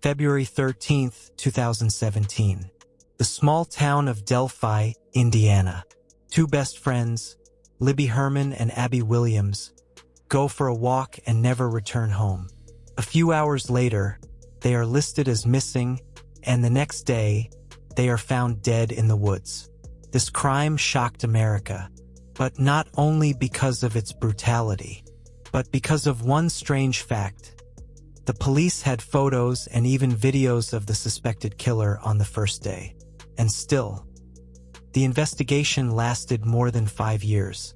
February 13, 2017. The small town of Delphi, Indiana. Two best friends, Libby Herman and Abby Williams, go for a walk and never return home. A few hours later, they are listed as missing, and the next day, they are found dead in the woods. This crime shocked America, but not only because of its brutality, but because of one strange fact. The police had photos and even videos of the suspected killer on the first day. And still, the investigation lasted more than 5 years.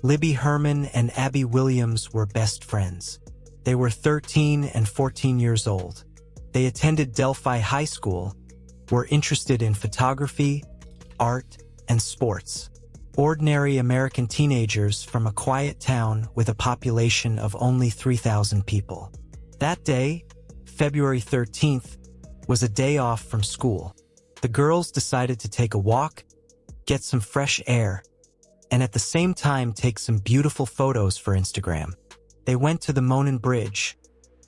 Libby Herman and Abby Williams were best friends. They were 13 and 14 years old. They attended Delphi High School, were interested in photography, art, and sports. Ordinary American teenagers from a quiet town with a population of only 3,000 people. That day, February 13th, was a day off from school. The girls decided to take a walk, get some fresh air, and at the same time take some beautiful photos for Instagram. They went to the Monon Bridge,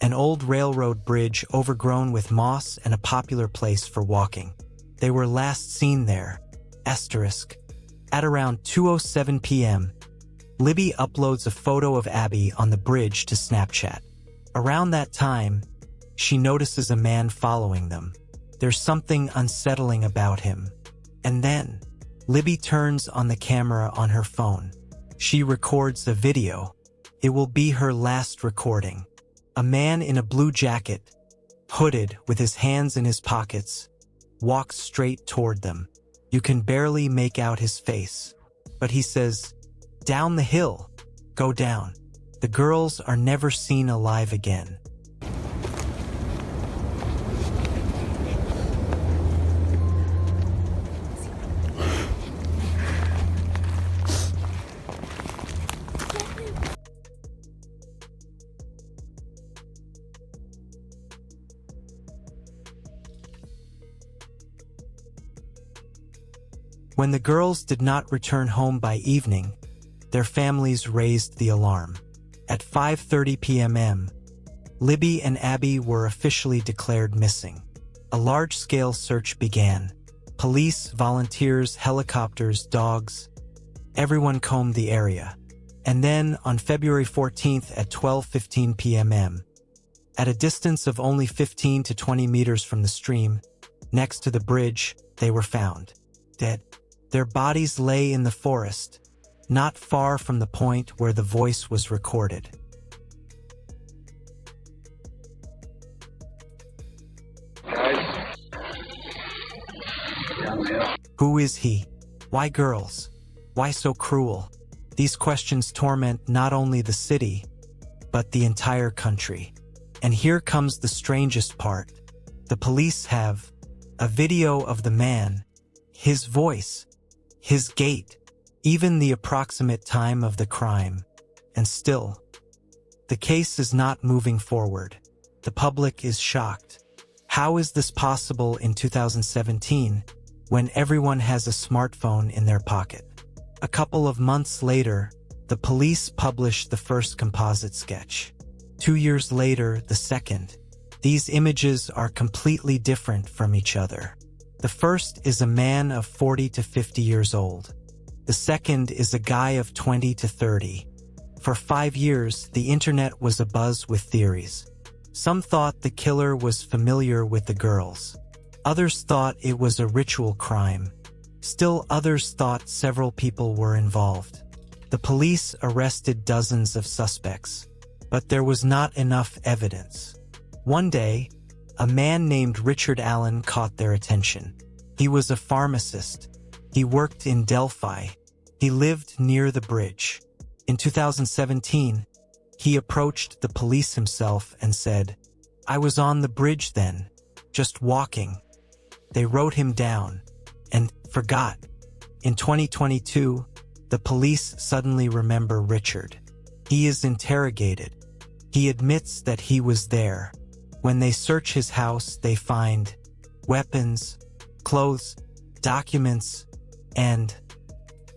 an old railroad bridge overgrown with moss and a popular place for walking. They were last seen there, at around 2:07 p.m. Libby uploads a photo of Abby on the bridge to Snapchat. Around that time, she notices a man following them. There's something unsettling about him. And then, Libby turns on the camera on her phone. She records a video. It will be her last recording. A man in a blue jacket, hooded with his hands in his pockets, walks straight toward them. You can barely make out his face. But he says, "Down the hill. Go down." The girls are never seen alive again. When the girls did not return home by evening, their families raised the alarm. At 5:30 p.m., Libby and Abby were officially declared missing. A large-scale search began. Police, volunteers, helicopters, dogs, everyone combed the area. And then, on February 14th at 12:15 p.m., at a distance of only 15 to 20 meters from the stream, next to the bridge, they were found. Dead. Their bodies lay in the forest, not far from the point where the voice was recorded. Who is he? Why girls? Why so cruel? These questions torment not only the city, but the entire country. And here comes the strangest part. The police have a video of the man, his voice, his gait, even the approximate time of the crime. And still, the case is not moving forward. The public is shocked. How is this possible in 2017, when everyone has a smartphone in their pocket? A couple of months later, the police published the first composite sketch. 2 years later, the second. These images are completely different from each other. The first is a man of 40 to 50 years old. The second is a guy of 20 to 30. For 5 years, the internet was abuzz with theories. Some thought the killer was familiar with the girls. Others thought it was a ritual crime. Still others thought several people were involved. The police arrested dozens of suspects, but there was not enough evidence. One day, a man named Richard Allen caught their attention. He was a pharmacist. He worked in Delphi. He lived near the bridge. In 2017, he approached the police himself and said, "I was on the bridge then, just walking." They wrote him down and forgot. In 2022, the police suddenly remember Richard. He is interrogated. He admits that he was there. When they search his house, they find weapons, clothes, documents, and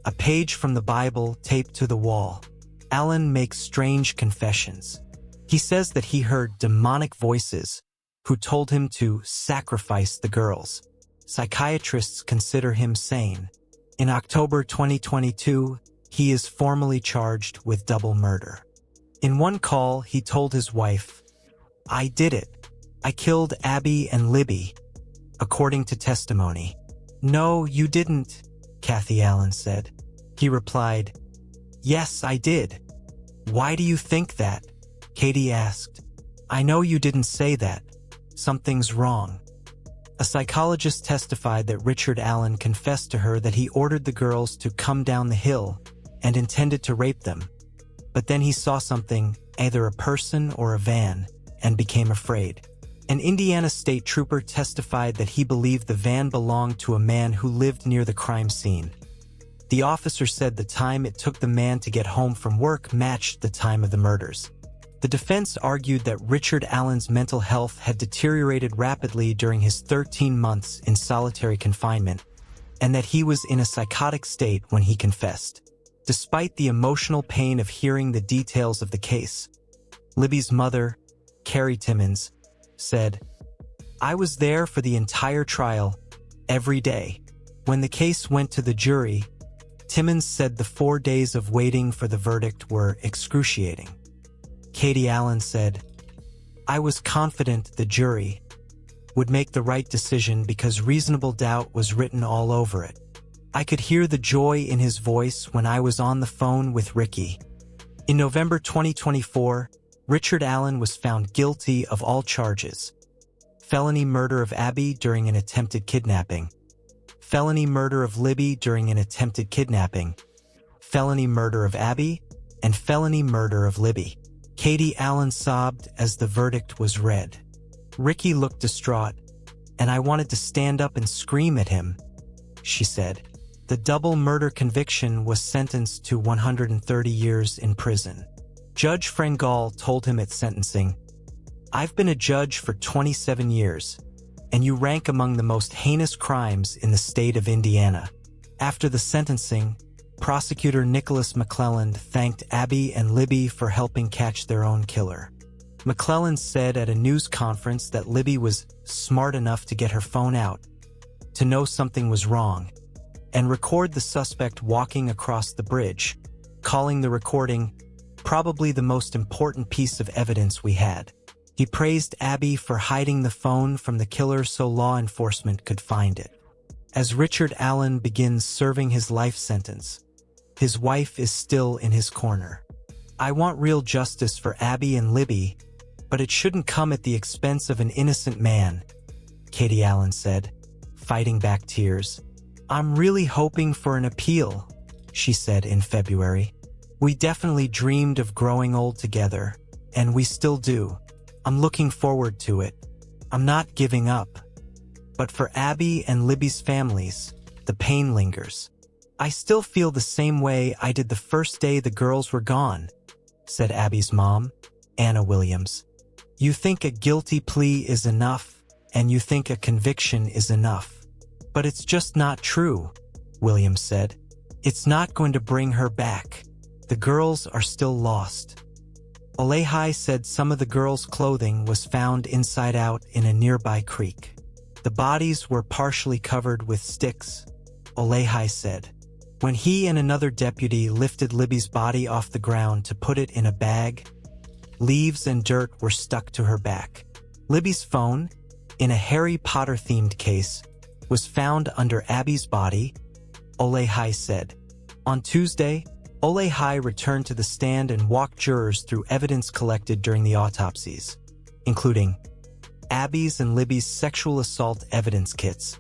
a page from the Bible taped to the wall. Allen makes strange confessions. He says that he heard demonic voices who told him to sacrifice the girls. Psychiatrists consider him sane. In October 2022, he is formally charged with double murder. In one call, he told his wife, "I did it. I killed Abby and Libby," according to testimony. "No, you didn't," Kathy Allen said. He replied, "Yes, I did." "Why do you think that?" Katie asked. "I know you didn't say that. Something's wrong." A psychologist testified that Richard Allen confessed to her that he ordered the girls to come down the hill and intended to rape them. But then he saw something, either a person or a van, and became afraid. An Indiana state trooper testified that he believed the van belonged to a man who lived near the crime scene. The officer said the time it took the man to get home from work matched the time of the murders. The defense argued that Richard Allen's mental health had deteriorated rapidly during his 13 months in solitary confinement, and that he was in a psychotic state when he confessed. Despite the emotional pain of hearing the details of the case, Libby's mother, Carrie Timmons, said, "I was there for the entire trial, every day. When the case went to the jury," Timmons said the 4 days of waiting for the verdict were excruciating. Katie Allen said, "I was confident the jury would make the right decision because reasonable doubt was written all over it. I could hear the joy in his voice when I was on the phone with Ricky." In November 2024, Richard Allen was found guilty of all charges: felony murder of Abby during an attempted kidnapping, felony murder of Libby during an attempted kidnapping, felony murder of Abby, and felony murder of Libby. Katie Allen sobbed as the verdict was read. "Ricky looked distraught, and I wanted to stand up and scream at him," she said. The double murder conviction was sentenced to 130 years in prison. Judge Frengall told him at sentencing, "I've been a judge for 27 years, and you rank among the most heinous crimes in the state of Indiana." After the sentencing, prosecutor Nicholas McClelland thanked Abby and Libby for helping catch their own killer. McClelland said at a news conference that Libby was smart enough to get her phone out, to know something was wrong, and record the suspect walking across the bridge, calling the recording probably the most important piece of evidence we had. He praised Abby for hiding the phone from the killer so law enforcement could find it. As Richard Allen begins serving his life sentence, his wife is still in his corner. "I want real justice for Abby and Libby, but it shouldn't come at the expense of an innocent man," Katie Allen said, fighting back tears. "I'm really hoping for an appeal," she said in February. "We definitely dreamed of growing old together, and we still do. I'm looking forward to it. I'm not giving up. But for Abby and Libby's families, the pain lingers. I still feel the same way I did the first day the girls were gone," said Abby's mom, Anna Williams. "You think a guilty plea is enough, and you think a conviction is enough. But it's just not true," Williams said. "It's not going to bring her back. The girls are still lost." Olehi said some of the girls' clothing was found inside out in a nearby creek. The bodies were partially covered with sticks, Olehi said. When he and another deputy lifted Libby's body off the ground to put it in a bag, leaves and dirt were stuck to her back. Libby's phone, in a Harry Potter-themed case, was found under Abby's body, Olehi said. On Tuesday, Olehi returned to the stand and walked jurors through evidence collected during the autopsies, including Abby's and Libby's sexual assault evidence kits,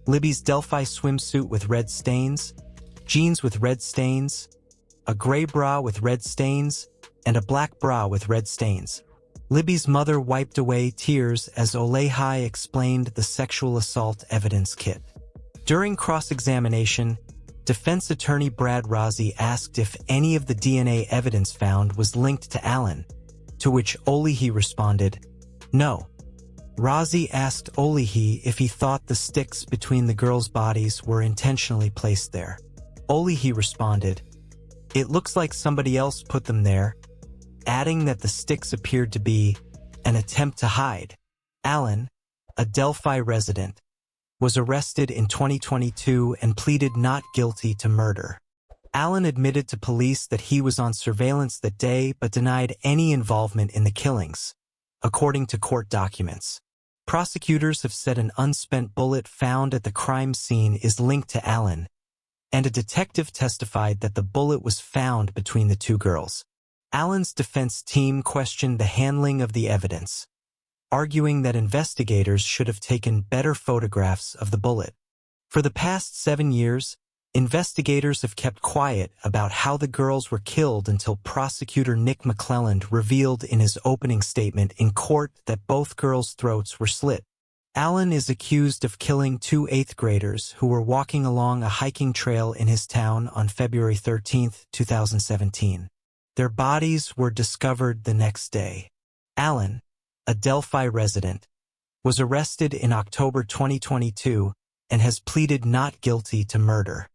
Libby's Delphi swimsuit with red stains, jeans with red stains, a gray bra with red stains, and a black bra with red stains. Libby's mother wiped away tears as Olehi explained the sexual assault evidence kit. During cross-examination, defense attorney Brad Rozzi asked if any of the DNA evidence found was linked to Allen, to which Olehi responded, "No." Rozzi asked Olehi if he thought the sticks between the girls' bodies were intentionally placed there. Olehi responded, "It looks like somebody else put them there," adding that the sticks appeared to be an attempt to hide. Alan, a Delphi resident, was arrested in 2022 and pleaded not guilty to murder. Alan admitted to police that he was on surveillance that day but denied any involvement in the killings, according to court documents. Prosecutors have said an unspent bullet found at the crime scene is linked to Alan, and a detective testified that the bullet was found between the two girls. Alan's defense team questioned the handling of the evidence, arguing that investigators should have taken better photographs of the bullet. For the past 7 years, investigators have kept quiet about how the girls were killed until prosecutor Nick McClelland revealed in his opening statement in court that both girls' throats were slit. Alan is accused of killing 2 8th graders who were walking along a hiking trail in his town on February 13, 2017. Their bodies were discovered the next day. Alan, a Delphi resident, was arrested in October 2022 and has pleaded not guilty to murder.